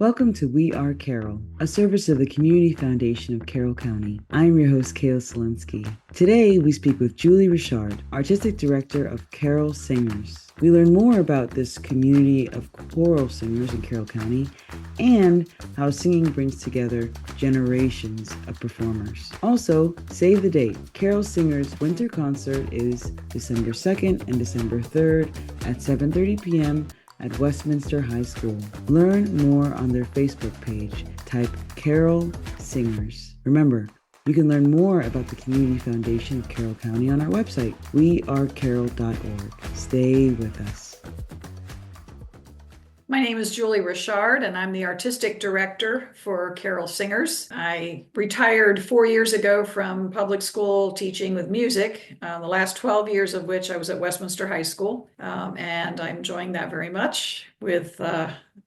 Welcome to We Are Carroll, a service of the Community Foundation of Carroll County. I'm your host, Kayla Selinsky. Today, we speak with Julie Richard, Artistic Director of Carroll Singers. We learn more about this community of choral singers in Carroll County and how singing brings together generations of performers. Also, save the date. Carroll Singers Winter Concert is December 2nd and December 3rd at 7:30 p.m. at Westminster High School. Learn more on their Facebook page. Type Carroll Singers. Remember, you can learn more about the Community Foundation of Carroll County on our website, wearecarroll.org. Stay with us. My name is Julie Richard, and I'm the Artistic Director for Carroll Singers. I retired 4 years ago from public school teaching with music, the last 12 years of which I was at Westminster High School, and I'm enjoying that very much with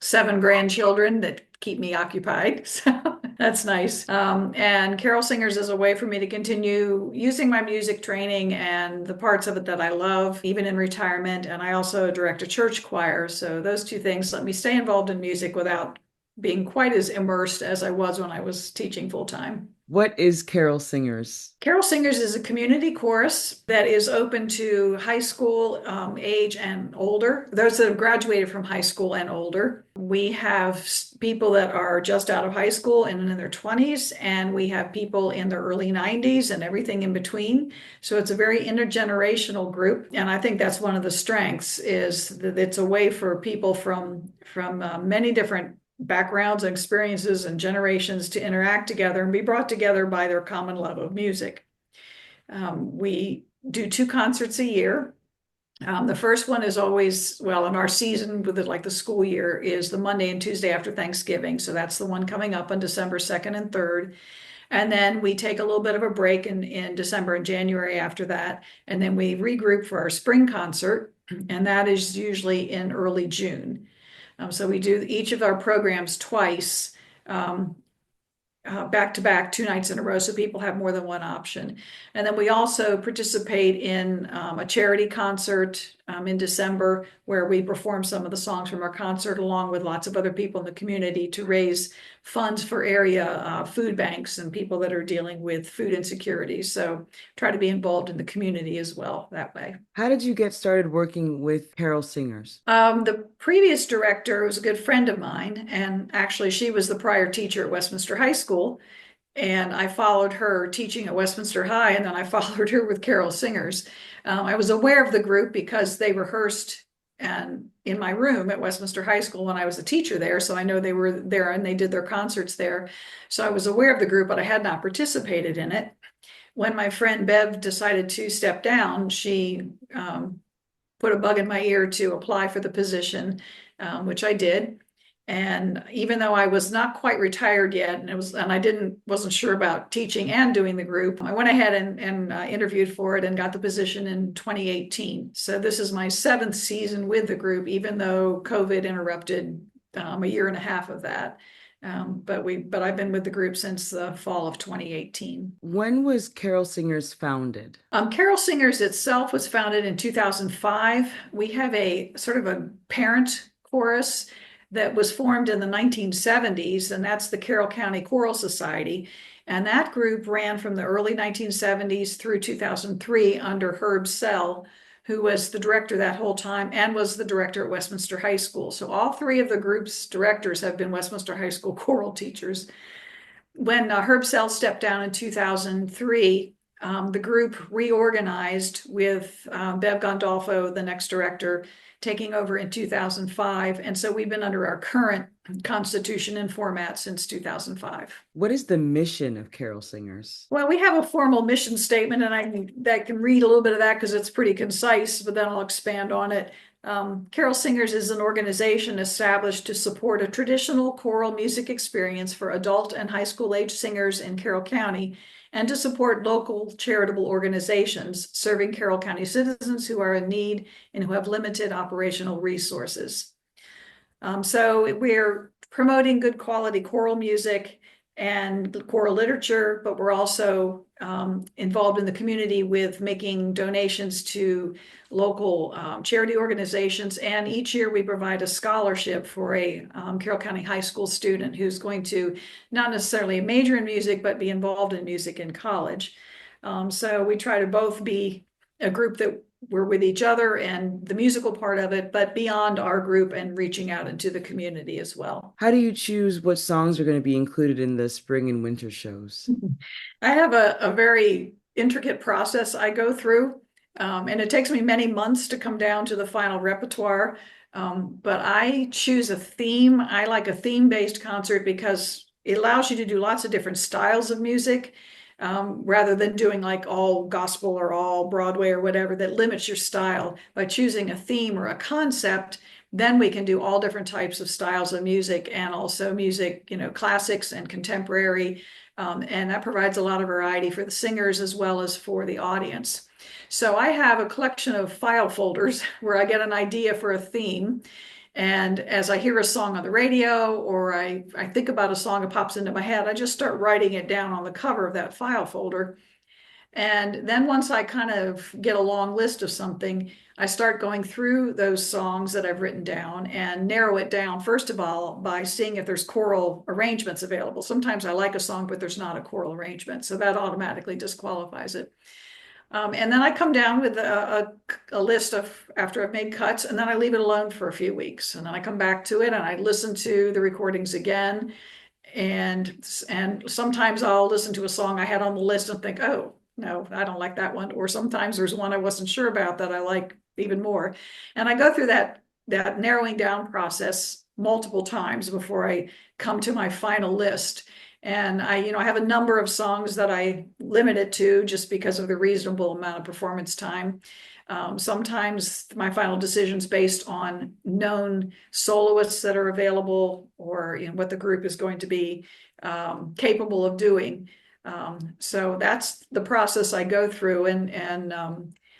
7 grandchildren that keep me occupied. So that's nice. And Carroll Singers is a way for me to continue using my music training and the parts of it that I love, even in retirement. And I also direct a church choir. So those two things let me stay involved in music without being quite as immersed as I was when I was teaching full time. What is Carroll Singers? Carroll Singers is a community chorus that is open to high school age and older, those that have graduated from high school and older. We have people that are just out of high school and in their 20s, and we have people in their early 90s and everything in between. So it's a very intergenerational group. And I think that's one of the strengths, is that it's a way for people from many different backgrounds and experiences and generations to interact together and be brought together by their common love of music. We do 2 concerts a year. The first one is always, well, in our season with it, like the school year, is the Monday and Tuesday after Thanksgiving. So that's the one coming up on December 2nd and 3rd. And then we take a little bit of a break in December and January after that. And then we regroup for our spring concert. And that is usually in early June. So we do each of our programs twice, back to back, 2 nights in a row, so people have more than one option. And then we also participate in a charity concert in December, where we perform some of the songs from our concert along with lots of other people in the community to raise funds for area food banks and people that are dealing with food insecurity. So try to be involved in the community as well that way. How did you get started working with Carroll Singers? The previous director was a good friend of mine, and actually she was the prior teacher at Westminster High School. And I followed her teaching at Westminster High, and then I followed her with Carroll Singers. I was aware of the group because they rehearsed and in my room at Westminster High School when I was a teacher there. So I know they were there and they did their concerts there. So I was aware of the group, but I had not participated in it. When my friend Bev decided to step down, she put a bug in my ear to apply for the position, which I did. And even though I was not quite retired yet, and I wasn't sure about teaching and doing the group, I went ahead and interviewed for it and got the position in 2018. So this is my 7th season with the group, even though COVID interrupted a year and a half of that. But I've been with the group since the fall of 2018. When was Carroll Singers founded? Carroll Singers itself was founded in 2005. We have a sort of a parent chorus that was formed in the 1970s, and that's the Carroll County Choral Society. And that group ran from the early 1970s through 2003 under Herb Sell, who was the director that whole time and was the director at Westminster High School. So all 3 of the group's directors have been Westminster High School choral teachers. When Herb Sell stepped down in 2003, the group reorganized with Bev Gondolfo, the next director, taking over in 2005. And so we've been under our current constitution and format since 2005. What is the mission of Carroll Singers? Well, we have a formal mission statement, and I can read a little bit of that because it's pretty concise, but then I'll expand on it. Carroll Singers is an organization established to support a traditional choral music experience for adult and high school age singers in Carroll County, and to support local charitable organizations serving Carroll County citizens who are in need and who have limited operational resources. So we're promoting good quality choral music and choral literature, but we're also involved in the community with making donations to local charity organizations. And each year we provide a scholarship for a Carroll County High School student who's going to not necessarily major in music, but be involved in music in college. So we try to both be a group that we're with each other and the musical part of it, but beyond our group and reaching out into the community as well. How do you choose what songs are going to be included in the spring and winter shows? I have a very intricate process I go through, and it takes me many months to come down to the final repertoire. But I choose a theme. I like a theme-based concert because it allows you to do lots of different styles of music, rather than doing like all gospel or all Broadway or whatever that limits your style. By choosing a theme or a concept, then we can do all different types of styles of music and also music, classics and contemporary. And that provides a lot of variety for the singers as well as for the audience. So I have a collection of file folders where I get an idea for a theme. And as I hear a song on the radio or I think about a song that pops into my head, I just start writing it down on the cover of that file folder. And then once I kind of get a long list of something, I start going through those songs that I've written down and narrow it down, first of all, by seeing if there's choral arrangements available. Sometimes I like a song, but there's not a choral arrangement, so that automatically disqualifies it. And then I come down with a list of after I've made cuts, and then I leave it alone for a few weeks. And then I come back to it and I listen to the recordings again. And sometimes I'll listen to a song I had on the list and think, oh, no, I don't like that one. Or sometimes there's one I wasn't sure about that I like even more. And I go through that narrowing down process multiple times before I come to my final list. And I have a number of songs that I limit it to just because of the reasonable amount of performance time. Sometimes my final decision's based on known soloists that are available or what the group is going to be capable of doing. So that's the process I go through, and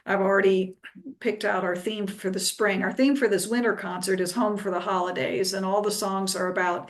I've already picked out our theme for the spring. Our theme for this winter concert is Home for the Holidays, and all the songs are about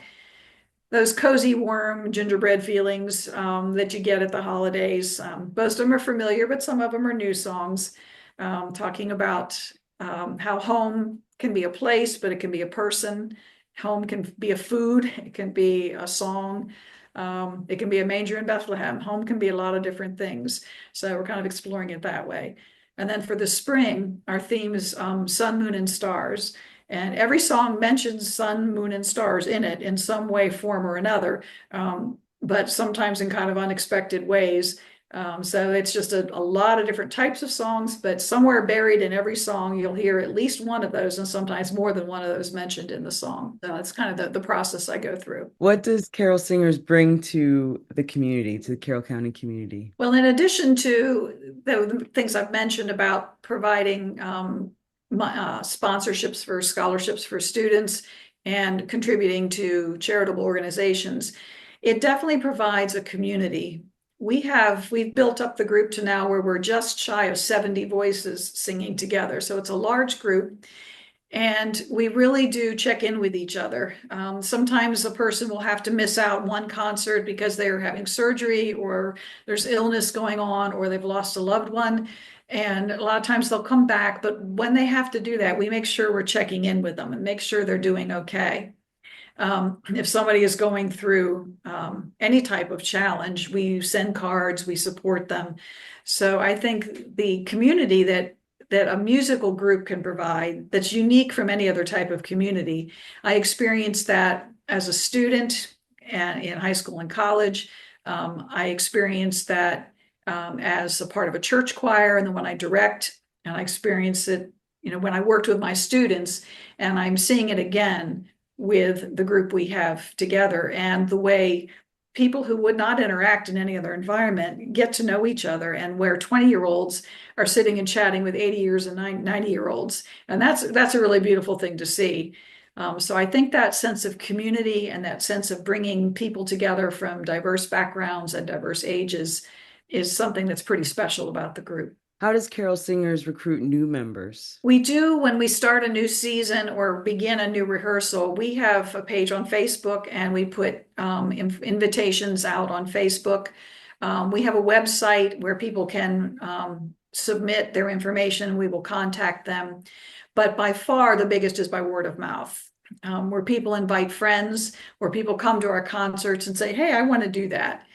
those cozy, warm gingerbread feelings that you get at the holidays. Most of them are familiar, but some of them are new songs, talking about how home can be a place, but it can be a person. Home can be a food, it can be a song. It can be a manger in Bethlehem. Home can be a lot of different things. So we're kind of exploring it that way. And then for the spring, our theme is sun, moon, and stars. And every song mentions sun, moon, and stars in it in some way, form, or another, but sometimes in kind of unexpected ways. So it's just a lot of different types of songs, but somewhere buried in every song, you'll hear at least one of those, and sometimes more than one of those mentioned in the song. So that's kind of the process I go through. What does Carol Singers bring to the community, to the Carroll County community? Well, in addition to the things I've mentioned about providing sponsorships for scholarships for students and contributing to charitable organizations, it definitely provides a community. We've built up the group to now where we're just shy of 70 voices singing together. So it's a large group. And we really do check in with each other. Sometimes a person will have to miss out one concert because they're having surgery or there's illness going on or they've lost a loved one. And a lot of times they'll come back, but when they have to do that, we make sure we're checking in with them and make sure they're doing okay. If somebody is going through any type of challenge, we send cards, we support them. So I think the community that a musical group can provide that's unique from any other type of community. I experienced that as a student and in high school and college. I experienced that as a part of a church choir, and then when I direct, and I experienced it, when I worked with my students, and I'm seeing it again with the group we have together and the way people who would not interact in any other environment get to know each other, and where 20-year-olds are sitting and chatting with 80 years and 90-year-olds. And that's a really beautiful thing to see. So I think that sense of community and that sense of bringing people together from diverse backgrounds and diverse ages is something that's pretty special about the group. How does Carol Singers recruit new members? We do when we start a new season or begin a new rehearsal. We have a page on Facebook and we put invitations out on Facebook. We have a website where people can submit their information. We will contact them. But by far, the biggest is by word of mouth, where people invite friends, where people come to our concerts and say, hey, I want to do that.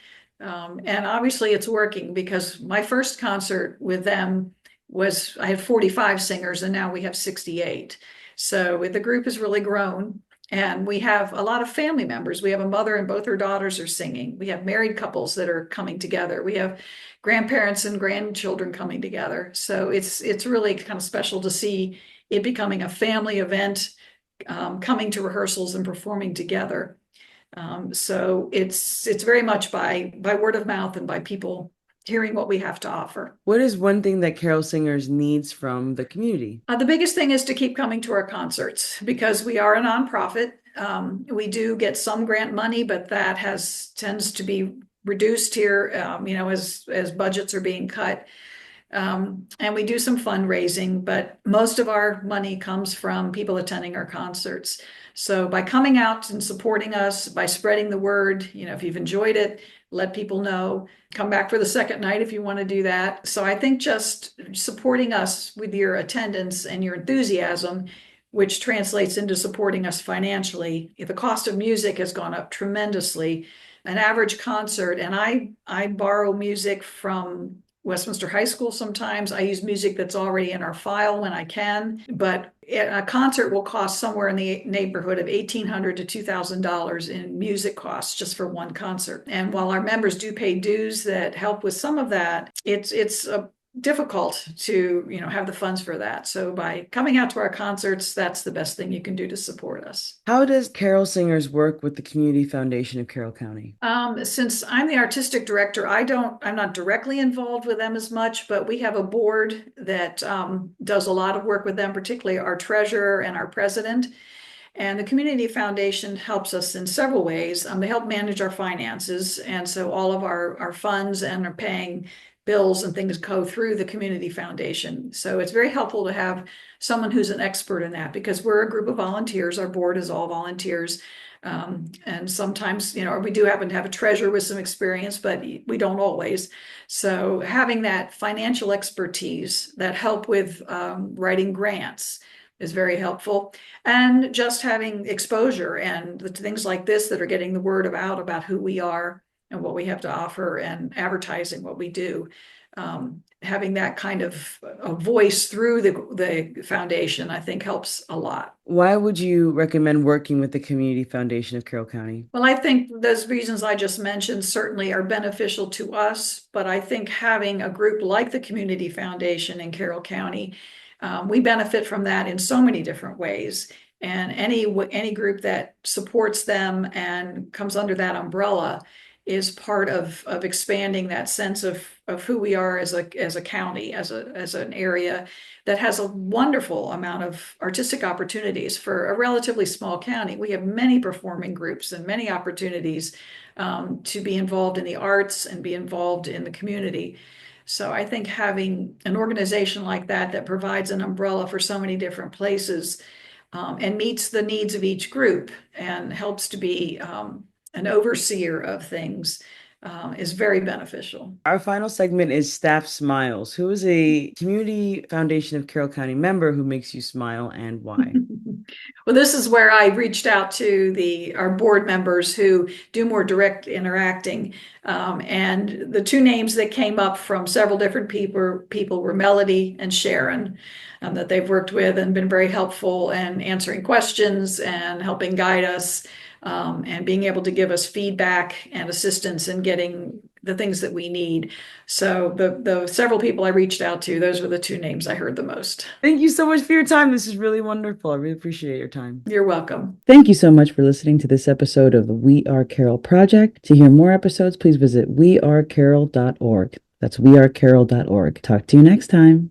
And obviously it's working, because my first concert with them was, I had 45 singers and now we have 68. So the group has really grown. And we have a lot of family members. We have a mother and both her daughters are singing. We have married couples that are coming together. We have grandparents and grandchildren coming together. So it's really kind of special to see it becoming a family event, coming to rehearsals and performing together. So it's very much by word of mouth and by people hearing what we have to offer. What is one thing that Carroll Singers needs from the community? The biggest thing is to keep coming to our concerts, because we are a nonprofit. We do get some grant money, but that tends to be reduced here, as budgets are being cut. And we do some fundraising, but most of our money comes from people attending our concerts. So by coming out and supporting us, by spreading the word, if you've enjoyed it, let people know. Come back for the second night if you want to do that. So I think just supporting us with your attendance and your enthusiasm, which translates into supporting us financially. The cost of music has gone up tremendously. An average concert, and I borrow music from Westminster High School sometimes. I use music that's already in our file when I can, but a concert will cost somewhere in the neighborhood of $1,800 to $2,000 in music costs just for one concert. And while our members do pay dues that help with some of that, it's difficult to have the funds for that. So by coming out to our concerts, that's the best thing you can do to support us. How does Carroll Singers work with the Community Foundation of Carroll County? Since I'm the artistic director, I'm not directly involved with them as much, but we have a board that does a lot of work with them, particularly our treasurer and our president. And the Community Foundation helps us in several ways. They help manage our finances. And so all of our funds and are paying bills and things go through the Community Foundation. So it's very helpful to have someone who's an expert in that, because we're a group of volunteers. Our board is all volunteers. And sometimes, we do happen to have a treasurer with some experience, but we don't always. So having that financial expertise, that help with writing grants, is very helpful. And just having exposure and the things like this that are getting the word out about who we are and what we have to offer, and advertising what we do. Having that kind of a voice through the foundation, I think, helps a lot. Why would you recommend working with the Community Foundation of Carroll County? Well, I think those reasons I just mentioned certainly are beneficial to us, but I think having a group like the Community Foundation in Carroll County, we benefit from that in so many different ways. And any group that supports them and comes under that umbrella is part of expanding that sense of who we are as a county, as an area that has a wonderful amount of artistic opportunities for a relatively small county. We have many performing groups and many opportunities to be involved in the arts and be involved in the community. So I think having an organization like that provides an umbrella for so many different places and meets the needs of each group and helps to be an overseer of things is very beneficial. Our final segment is Staff Smiles. Who is a Community Foundation of Carroll County member who makes you smile, and why? Well, this is where I reached out to our board members who do more direct interacting. And the two names that came up from several different people were Melody and Sharon, that they've worked with and been very helpful in answering questions and helping guide us. And being able to give us feedback and assistance in getting the things that we need. So the several people I reached out to, those were the two names I heard the most. Thank you so much for your time. This is really wonderful. I really appreciate your time. You're welcome. Thank you so much for listening to this episode of the We Are Carroll Project. To hear more episodes, please visit wearecarroll.org. That's wearecarroll.org. Talk to you next time.